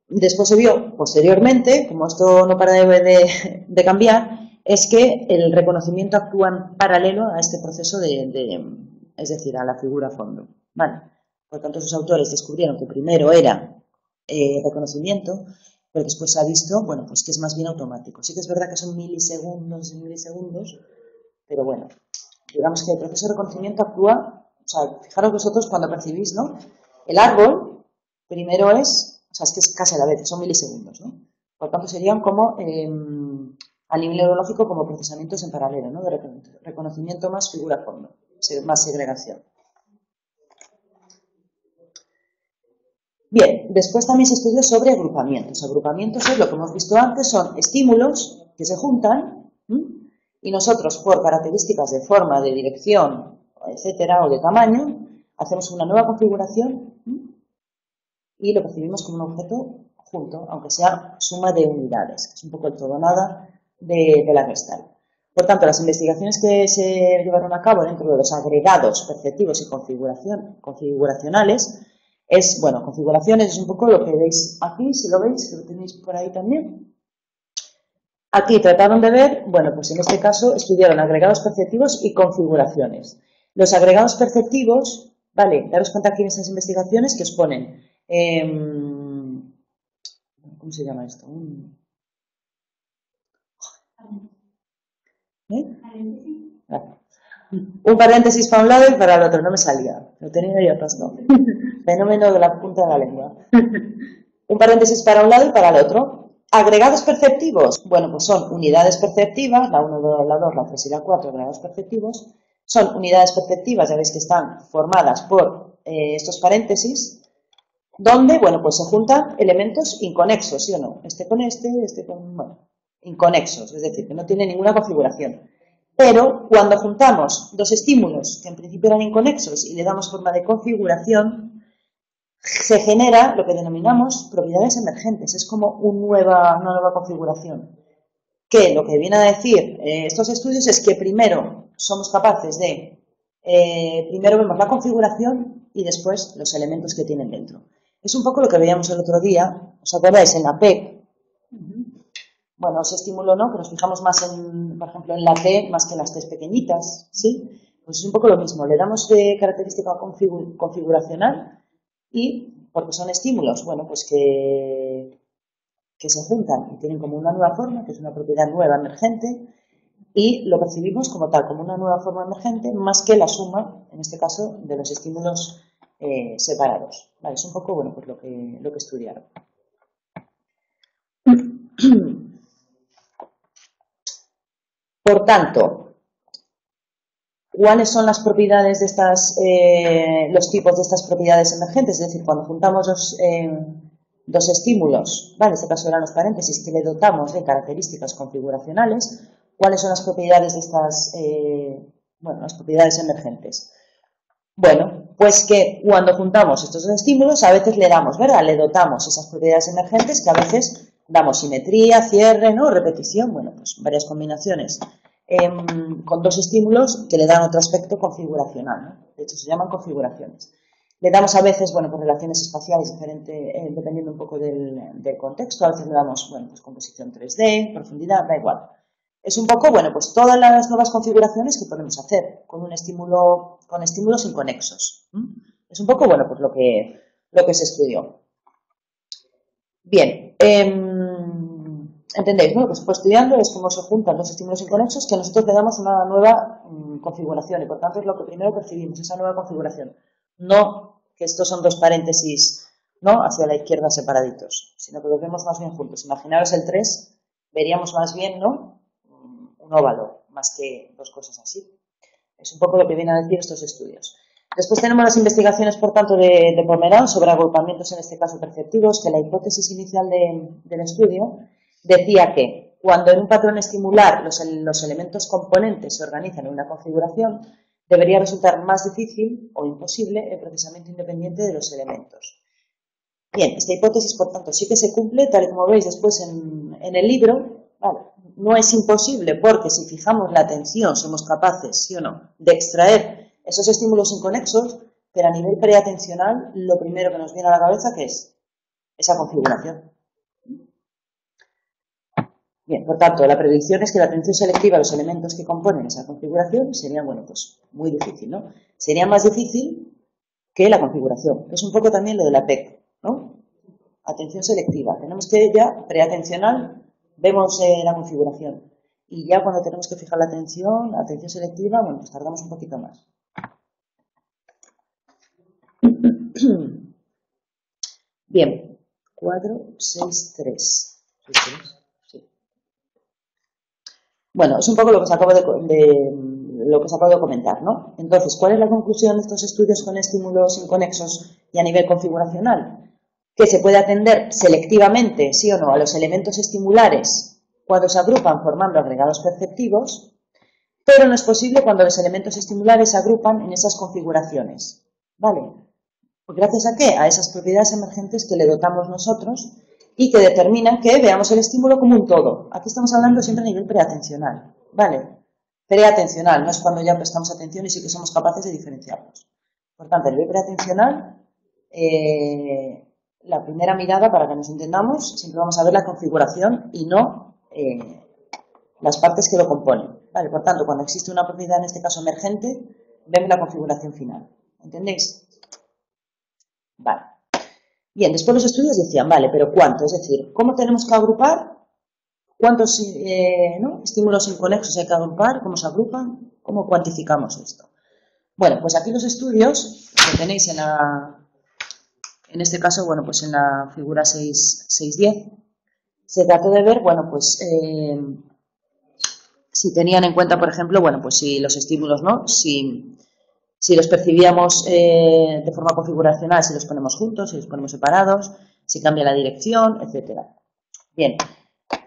Después se vio posteriormente, como esto no para de cambiar, es que el reconocimiento actúa en paralelo a este proceso es decir, a la figura a fondo. Vale. Por tanto, sus autores descubrieron que primero era reconocimiento, pero después se ha visto, bueno, pues que es más bien automático. Sí que es verdad que son milisegundos y milisegundos, pero bueno, digamos que el proceso de reconocimiento actúa, o sea, fijaros vosotros cuando percibís, ¿no? El árbol, primero es que es casi a la vez, son milisegundos, ¿no? Por tanto, serían como, a nivel neurológico, como procesamientos en paralelo, ¿no? De reconocimiento más figura a fondo, más segregación. Bien, después también se estudió sobre agrupamientos. Agrupamientos es lo que hemos visto antes, son estímulos que se juntan y nosotros, por características de forma, de dirección, etcétera, o de tamaño, hacemos una nueva configuración y lo percibimos como un objeto junto, aunque sea suma de unidades, que es un poco el todo nada de la Gestalt. Por tanto, las investigaciones que se llevaron a cabo dentro de los agregados perceptivos y configuracionales es, bueno, configuraciones es un poco lo que veis aquí, si lo veis, que lo tenéis por ahí también. Aquí trataron de ver, bueno, pues en este caso estudiaron agregados perceptivos y configuraciones. Los agregados perceptivos, vale, daros cuenta aquí en esas investigaciones que os ponen, ¿cómo se llama esto? Un paréntesis para un lado y para el otro, no me salía, lo tenía yo atascado. Fenómeno de la punta de la lengua. Un paréntesis para un lado y para el otro. Agregados perceptivos, bueno, pues son unidades perceptivas, la 1, la 2, la 3 y la 4, agregados perceptivos. Son unidades perceptivas, ya veis que están formadas por estos paréntesis, donde, bueno, pues se juntan elementos inconexos, ¿sí o no? Este con este con, bueno, inconexos, es decir, que no tiene ninguna configuración. Pero cuando juntamos dos estímulos que en principio eran inconexos y le damos forma de configuración, se genera lo que denominamos propiedades emergentes. Es como una nueva configuración. Que lo que viene a decir estos estudios es que primero somos capaces de, primero vemos la configuración y después los elementos que tienen dentro. Es un poco lo que veíamos el otro día, ¿os acordáis? En la P. Bueno, ese estímulo no, que nos fijamos más en, por ejemplo, en la T más que en las T pequeñitas, ¿sí? Pues es un poco lo mismo, le damos de característica configuracional y, porque son estímulos, bueno, pues que se juntan y tienen como una nueva forma, que es una propiedad nueva emergente, y lo percibimos como tal, como una nueva forma emergente, más que la suma, en este caso, de los estímulos separados. Vale, es un poco, bueno, pues lo que estudiaron. Por tanto, ¿cuáles son las propiedades de estas, los tipos de estas propiedades emergentes? Es decir, cuando juntamos dos estímulos, ¿vale? En este caso eran los paréntesis, que le dotamos de características configuracionales, ¿cuáles son las propiedades de estas, bueno, las propiedades emergentes? Bueno, pues que cuando juntamos estos dos estímulos, a veces le damos, ¿verdad? Le dotamos esas propiedades emergentes que a veces damos simetría, cierre, ¿no? Repetición, bueno, pues varias combinaciones con dos estímulos que le dan otro aspecto configuracional, ¿no? De hecho, se llaman configuraciones. Le damos a veces, bueno, pues relaciones espaciales diferentes, dependiendo un poco del contexto. A veces le damos, bueno, pues composición 3D, profundidad, da igual. Es un poco, bueno, pues todas las nuevas configuraciones que podemos hacer con un estímulo, con estímulos inconexos. Es un poco, bueno, pues lo que se estudió. Bien, ¿entendéis? Bueno, pues estudiando es cómo se juntan los estímulos inconexos que nosotros le damos una nueva configuración y por tanto es lo que primero percibimos, esa nueva configuración. No que estos son dos paréntesis, ¿no? Hacia la izquierda separaditos, sino que los vemos más bien juntos. Imaginaros el 3, veríamos más bien, ¿no? Un óvalo, más que dos cosas así. Es un poco lo que vienen a decir estos estudios. Después tenemos las investigaciones, por tanto, de Pomerán sobre agrupamientos, en este caso perceptivos, que la hipótesis inicial del estudio decía que cuando en un patrón estimular los elementos componentes se organizan en una configuración, debería resultar más difícil o imposible el procesamiento independiente de los elementos. Bien, esta hipótesis, por tanto, sí que se cumple, tal y como veis después en el libro. Vale, no es imposible porque si fijamos la atención somos capaces, sí o no, de extraer esos estímulos inconexos, pero a nivel preatencional lo primero que nos viene a la cabeza que es esa configuración. Bien, por tanto, la predicción es que la atención selectiva a los elementos que componen esa configuración sería, bueno, pues muy difícil, ¿no? Sería más difícil que la configuración, que es un poco también lo de la PEC, ¿no? Atención selectiva. Tenemos que ya, preatencional, vemos la configuración. Y ya cuando tenemos que fijar la atención selectiva, bueno, pues tardamos un poquito más. Bien, 4, 6, 3. Sí. Bueno, es un poco lo que os acabo de comentar, ¿no? Entonces, ¿cuál es la conclusión de estos estudios con estímulos inconexos y a nivel configuracional? Que se puede atender selectivamente, sí o no, a los elementos estimulares cuando se agrupan formando agregados perceptivos, pero no es posible cuando los elementos estimulares se agrupan en esas configuraciones, ¿vale? ¿Gracias a qué? A esas propiedades emergentes que le dotamos nosotros y que determinan que veamos el estímulo como un todo. Aquí estamos hablando siempre a nivel preatencional, ¿vale? Preatencional, no es cuando ya prestamos atención y sí que somos capaces de diferenciarlos. Por tanto, a nivel preatencional, la primera mirada, para que nos entendamos, siempre vamos a ver la configuración y no las partes que lo componen. ¿Vale? Por tanto, cuando existe una propiedad, en este caso emergente, vemos la configuración final. ¿Entendéis? Vale. Bien, después los estudios decían, vale, pero ¿cuánto? Es decir, ¿cómo tenemos que agrupar? ¿Cuántos estímulos inconexos hay que agrupar? ¿Cómo se agrupan? ¿Cómo cuantificamos esto? Bueno, pues aquí los estudios que tenéis en este caso, bueno, pues en la figura 6.10, se trató de ver, bueno, pues si tenían en cuenta, por ejemplo, bueno, pues si los estímulos, ¿no? Si los percibíamos de forma configuracional, si los ponemos juntos, si los ponemos separados, si cambia la dirección, etcétera. Bien,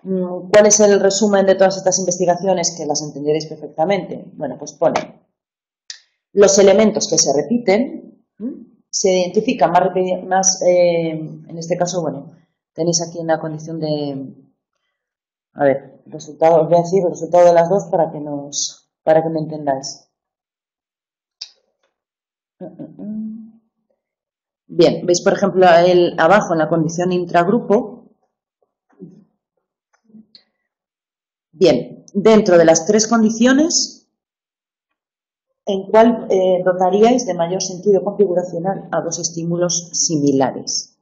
¿cuál es el resumen de todas estas investigaciones que las entenderéis perfectamente? Bueno, pues pone los elementos que se repiten, se identifican más en este caso, bueno, tenéis aquí en la condición de, a ver, resultado, os voy a decir el resultado de las dos para que me entendáis. Bien, veis por ejemplo abajo en la condición intragrupo. Bien, dentro de las tres condiciones, ¿en cuál dotaríais de mayor sentido configuracional a dos estímulos similares?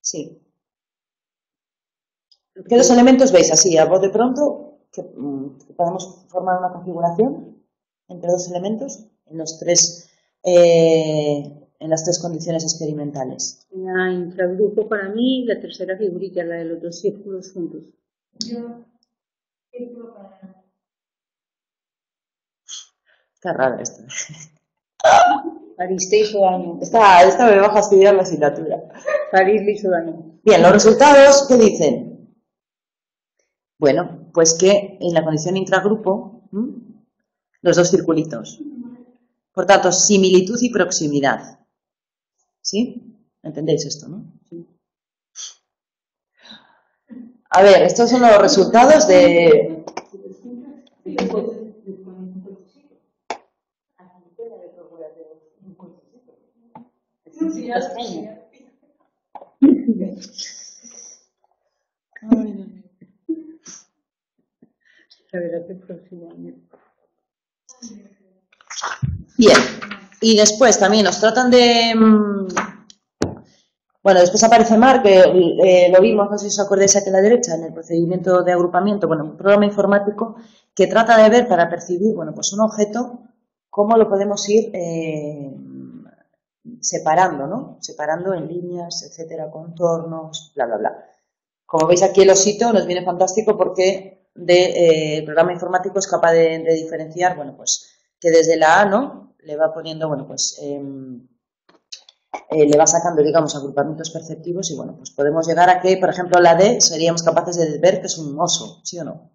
Sí. ¿Qué dos elementos veis así, a voz de pronto, que podemos formar una configuración entre dos elementos en las tres condiciones experimentales? La intragrupo para mí, la tercera figurita, la de los dos círculos juntos. Yo, círculo para... Está rara esta. París te hizo daño. Esta me va a fastidiar la asignatura. París le hizo daño. Bien, los resultados, ¿qué dicen? Bueno, pues que en la condición intragrupo, los dos circulitos. Por tanto, similitud y proximidad. ¿Sí? ¿Entendéis esto, no? Sí. A ver, estos son los resultados de... Bien, y después también nos tratan de... Bueno, después aparece Mark, que lo vimos, no sé si os acordáis aquí a la derecha, en el procedimiento de agrupamiento, bueno, un programa informático que trata de ver para percibir, bueno, pues un objeto, cómo lo podemos ir separando, ¿no? Separando en líneas, etcétera, contornos, bla, bla, bla. Como veis aquí el osito nos viene fantástico porque el programa informático es capaz de diferenciar, bueno, pues que desde la A, ¿no? Le va poniendo, bueno, pues le va sacando, digamos, agrupamientos perceptivos y, bueno, pues podemos llegar a que, por ejemplo, la D seríamos capaces de ver que es un oso, ¿sí o no?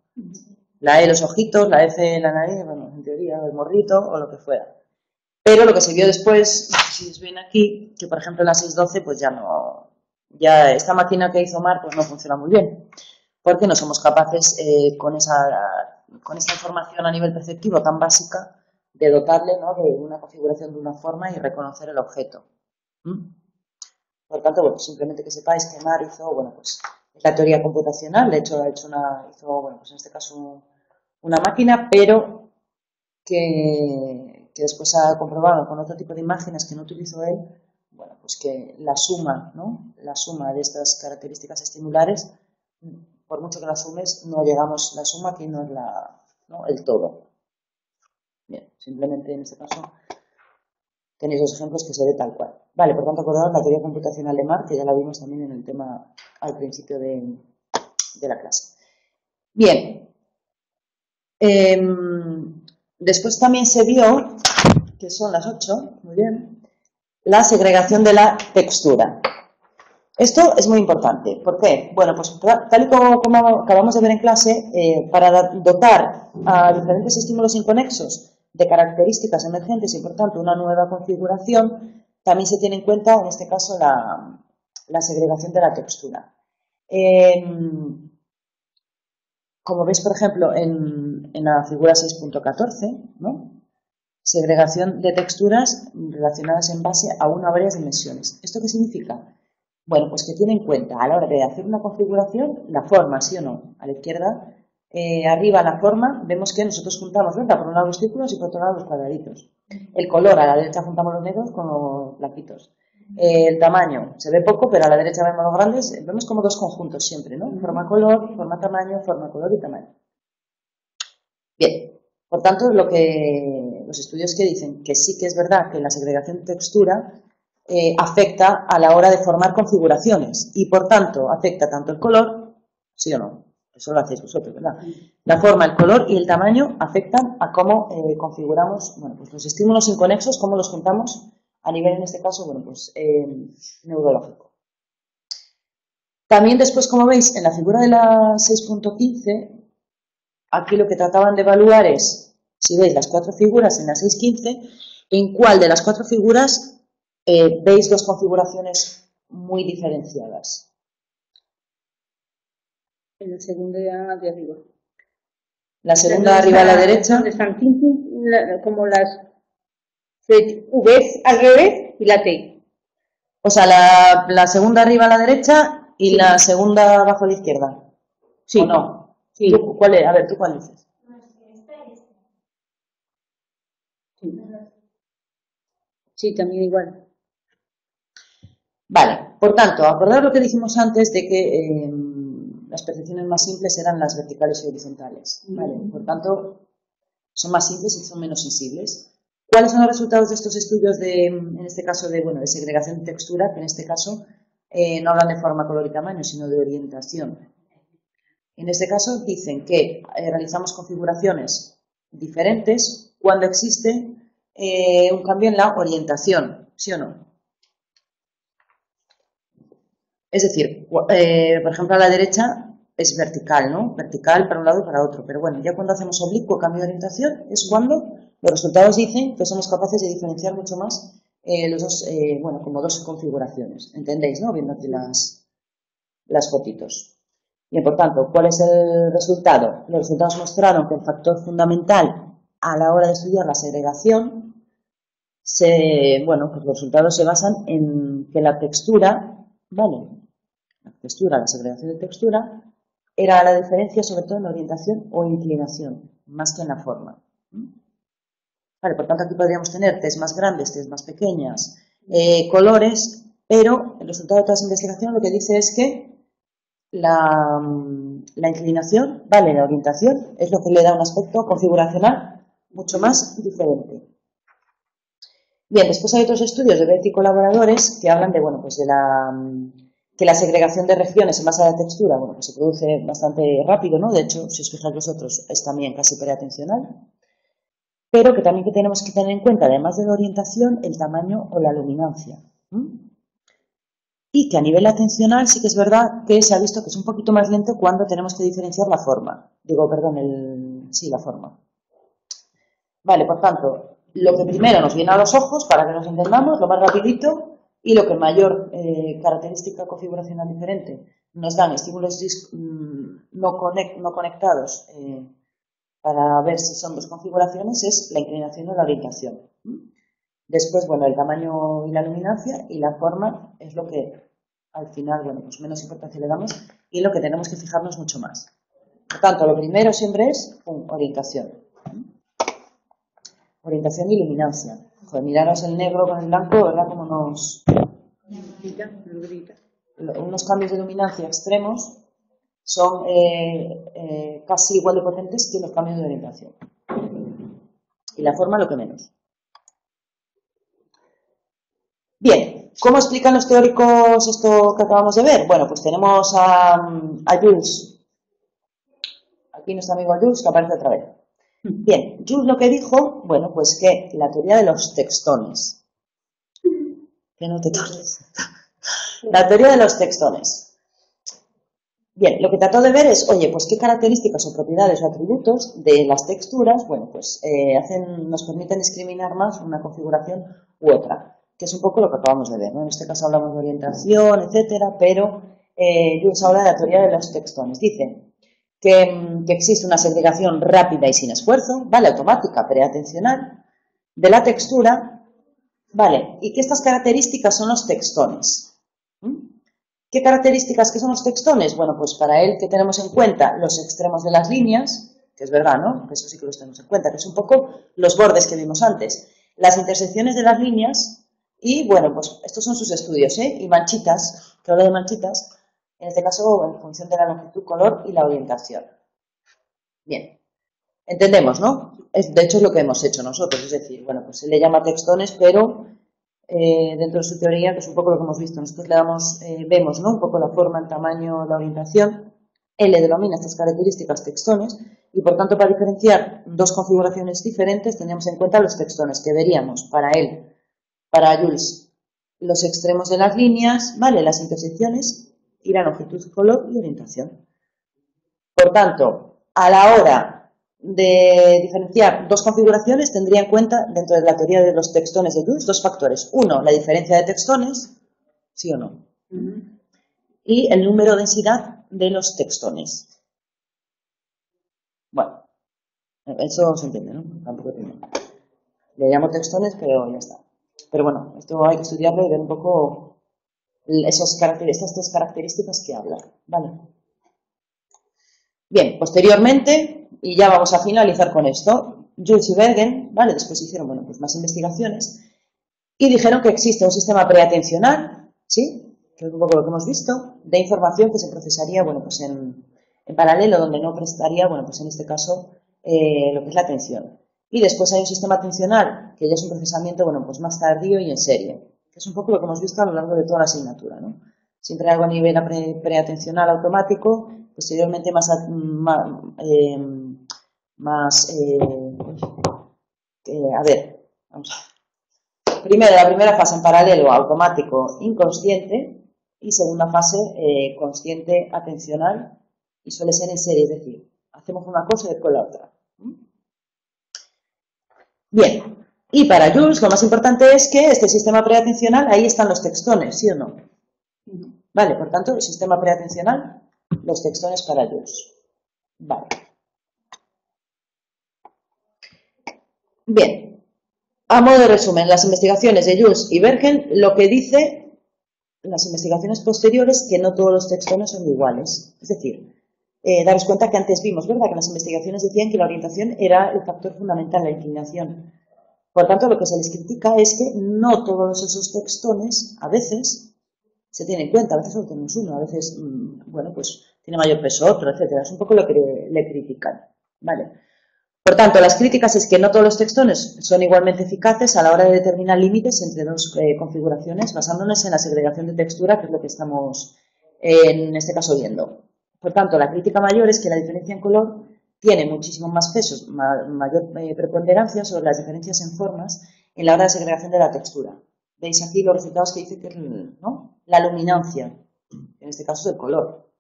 La E los ojitos, la F la nariz, bueno, en teoría el morrito o lo que fuera. Pero lo que se vio después, si os ven aquí, que por ejemplo en la 6.12 pues ya esta máquina que hizo Mark pues no funciona muy bien, porque no somos capaces con esta información a nivel perceptivo tan básica de dotarle, ¿no?, de una configuración de una forma y reconocer el objeto. Por tanto, bueno, simplemente que sepáis que Mark hizo, bueno, pues la teoría computacional, de hecho hizo, bueno, pues en este caso una máquina, pero que después ha comprobado con otro tipo de imágenes que no utilizó él, bueno, pues que la suma, ¿no?, la suma de estas características estimulares, por mucho que la sumes, no llegamos, la suma aquí no es el todo. Bien, simplemente en este caso tenéis dos ejemplos que se ve tal cual. Vale, por tanto, acordaos la teoría computacional de Mark, que ya la vimos también en el tema al principio de la clase. Bien. Después también se vio, que son las 8, muy bien, la segregación de la textura. Esto es muy importante. ¿Por qué? Bueno, pues tal y como acabamos de ver en clase, para dotar a diferentes estímulos inconexos de características emergentes y, por tanto, una nueva configuración, también se tiene en cuenta, en este caso, la segregación de la textura. Como veis, por ejemplo, en la figura 6.14, ¿no? Segregación de texturas relacionadas en base a una o varias dimensiones. ¿Esto qué significa? Bueno, pues que tiene en cuenta a la hora de hacer una configuración la forma, sí o no. A la izquierda, arriba la forma, vemos que nosotros juntamos, ¿verdad? Por un lado los círculos y por otro lado los cuadraditos. El color, a la derecha juntamos los negros con los blanquitos. El tamaño, se ve poco, pero a la derecha vemos los grandes, vemos como dos conjuntos siempre, ¿no? Forma, color, forma, tamaño, forma, color y tamaño. Bien, por tanto, los estudios que dicen que sí que es verdad que la segregación de textura afecta a la hora de formar configuraciones y, por tanto, afecta tanto el color, sí o no, eso lo hacéis vosotros, ¿verdad? La forma, el color y el tamaño afectan a cómo configuramos, bueno, pues los estímulos inconexos, cómo los juntamos a nivel, en este caso, bueno, pues neurológico. También después, como veis, en la figura de la 6.15, aquí lo que trataban de evaluar es, si veis las cuatro figuras en la 6.15, en cuál de las cuatro figuras veis dos configuraciones muy diferenciadas. En la segunda de arriba. La segunda de arriba a la derecha. Donde están como las V's al revés y la T. O sea, la segunda arriba a la derecha y sí, la segunda abajo a la izquierda. Sí. ¿O no? Sí. ¿Cuál es? A ver, ¿tú cuál dices? Sí, también igual. Vale, por tanto, acordad lo que dijimos antes de que las percepciones más simples eran las verticales y horizontales. Vale, por tanto, son más simples y son menos sensibles. ¿Cuáles son los resultados de estos estudios en este caso, de segregación de textura, que en este caso no hablan de forma, color y tamaño, sino de orientación? En este caso dicen que realizamos configuraciones diferentes cuando existe un cambio en la orientación, ¿sí o no? Es decir, por ejemplo, a la derecha es vertical, ¿no? Vertical para un lado y para otro. Pero bueno, ya cuando hacemos oblicuo cambio de orientación es cuando los resultados dicen que somos capaces de diferenciar mucho más los dos, bueno, como dos configuraciones. ¿Entendéis, no? Viendo aquí las fotitos. Bien, por tanto, ¿cuál es el resultado? Los resultados mostraron que el factor fundamental a la hora de estudiar la segregación, bueno, pues los resultados se basan en que la textura, ¿vale? La segregación de textura, era la diferencia sobre todo en orientación o inclinación, más que en la forma. Vale, por tanto aquí podríamos tener T's más grandes, T's más pequeñas, colores, pero el resultado de toda esa investigación lo que dice es que la inclinación, vale, la orientación es lo que le da un aspecto configuracional mucho más diferente. Bien, después hay otros estudios de Beth y colaboradores que hablan de, bueno, pues de que la segregación de regiones en base a la textura, bueno, pues se produce bastante rápido, ¿no? De hecho, si os fijáis vosotros, es también casi periatencional, pero que también tenemos que tener en cuenta, además de la orientación, el tamaño o la luminancia. Y que a nivel atencional sí que es verdad que se ha visto que es un poquito más lento cuando tenemos que diferenciar la forma. La forma. Vale, por tanto, lo que primero nos viene a los ojos, para que nos entendamos, lo más rapidito, y lo que mayor característica configuracional diferente nos dan estímulos no conectados para ver si son dos configuraciones es la inclinación o la orientación. Después, bueno, el tamaño y la luminancia, y la forma es lo que al final, bueno, pues menos importancia le damos y lo que tenemos que fijarnos mucho más. Por tanto, lo primero siempre es orientación. Orientación y luminancia. Joder, miraros el negro con el blanco, ¿verdad? Como nos... Unos cambios de luminancia extremos son casi igual de potentes que los cambios de orientación. Y la forma lo que menos. Bien, ¿cómo explican los teóricos esto que acabamos de ver? Bueno, pues tenemos a Jules. Aquí nuestro amigo Jules, que aparece otra vez. Bien, Jules lo que dijo, bueno, pues que la teoría de los textones. Que no te torres. La teoría de los textones. Bien, lo que trató de ver es, oye, pues qué características o propiedades o atributos de las texturas, bueno, pues nos permiten discriminar más una configuración u otra, que es un poco lo que acabamos de ver, ¿no? En este caso hablamos de orientación, etcétera, pero Jules habla de la teoría de los textones. Dice que existe una segregación rápida y sin esfuerzo, ¿vale? Automática, preatencional, de la textura, ¿vale? Y que estas características son los textones. ¿Qué características que son los textones? Bueno, pues para él que tenemos en cuenta los extremos de las líneas, que es verdad, ¿no? Que eso sí que los tenemos en cuenta, que es un poco los bordes que vimos antes, las intersecciones de las líneas y, bueno, pues estos son sus estudios, ¿eh? Y manchitas, que habla de manchitas, en este caso en función de la longitud, color y la orientación. Bien, entendemos, ¿no? De hecho es lo que hemos hecho nosotros, es decir, bueno, pues se le llama textones, pero dentro de su teoría, que es un poco lo que hemos visto, nosotros le damos, vemos, ¿no? Un poco la forma, el tamaño, la orientación. Él le denomina estas características textones y, por tanto, para diferenciar dos configuraciones diferentes, tenemos en cuenta los textones que veríamos para él, para Jules, los extremos de las líneas, ¿vale? Las intersecciones y la longitud, color y orientación. Por tanto, a la hora de diferenciar dos configuraciones, tendría en cuenta, dentro de la teoría de los textones de Jules, dos factores. Uno, la diferencia de textones, ¿sí o no? Y el número de densidad de los textones. Bueno, eso se entiende, ¿no? Tampoco tiene. Le llamo textones, pero ya está. Pero bueno, esto hay que estudiarlo y ver un poco estas tres características que habla, ¿vale? Bien, posteriormente, y ya vamos a finalizar con esto, Jules y Bergen, ¿vale? Después hicieron, bueno, pues más investigaciones y dijeron que existe un sistema preatencional, ¿sí? Que es un poco lo que hemos visto, de información que se procesaría, bueno, pues en paralelo, donde no prestaría, bueno, pues en este caso, lo que es la atención. Y después hay un sistema atencional, que ya es un procesamiento, bueno, pues más tardío y en serie, que es un poco lo que hemos visto a lo largo de toda la asignatura, ¿no? Siempre algo a nivel preatencional automático, posteriormente a ver, vamos a ver. Primero, la primera fase en paralelo, automático, inconsciente, y segunda fase, consciente, atencional, y suele ser en serie, es decir, hacemos una cosa y después la otra. Bien, y para Jules lo más importante es que este sistema preatencional, ahí están los textones, ¿sí o no? Vale, por tanto, el sistema preatencional, los textones para Jules. Vale. Bien, a modo de resumen, las investigaciones de Jules y Bergen, lo que dice las investigaciones posteriores, que no todos los textones son iguales. Es decir, daros cuenta que antes vimos, ¿verdad?, que las investigaciones decían que la orientación era el factor fundamental, la inclinación. Por tanto, lo que se les critica es que no todos esos textones, a veces, se tienen en cuenta, a veces solo tenemos uno, a veces, bueno, pues tiene mayor peso otro, etcétera. Es un poco lo que le critican, ¿vale? Por tanto, las críticas es que no todos los textones son igualmente eficaces a la hora de determinar límites entre dos configuraciones, basándonos en la segregación de textura, que es lo que estamos en este caso viendo. Por tanto, la crítica mayor es que la diferencia en color tiene muchísimo más peso, mayor preponderancia sobre las diferencias en formas en la hora de segregación de la textura. Veis aquí los resultados que dice que es, ¿no?, la luminancia, en este caso es el color.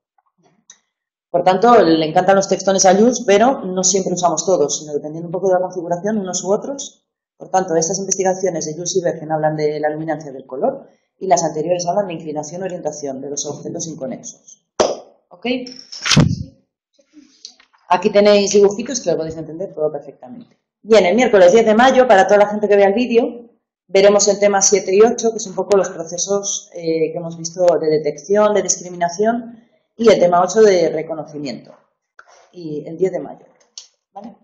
Por tanto, le encantan los textones a Jules, pero no siempre usamos todos, sino dependiendo un poco de la configuración, unos u otros. Por tanto, estas investigaciones de Jules y Bergen hablan de la luminancia del color y las anteriores hablan de inclinación y orientación de los objetos inconexos. ¿Ok? Aquí tenéis dibujitos que lo podéis entender todo perfectamente. Bien, el miércoles 10 de mayo, para toda la gente que vea el vídeo, veremos el tema 7 y 8, que es un poco los procesos que hemos visto de detección, de discriminación, y el tema 8 de reconocimiento. Y el 10 de mayo. ¿Vale?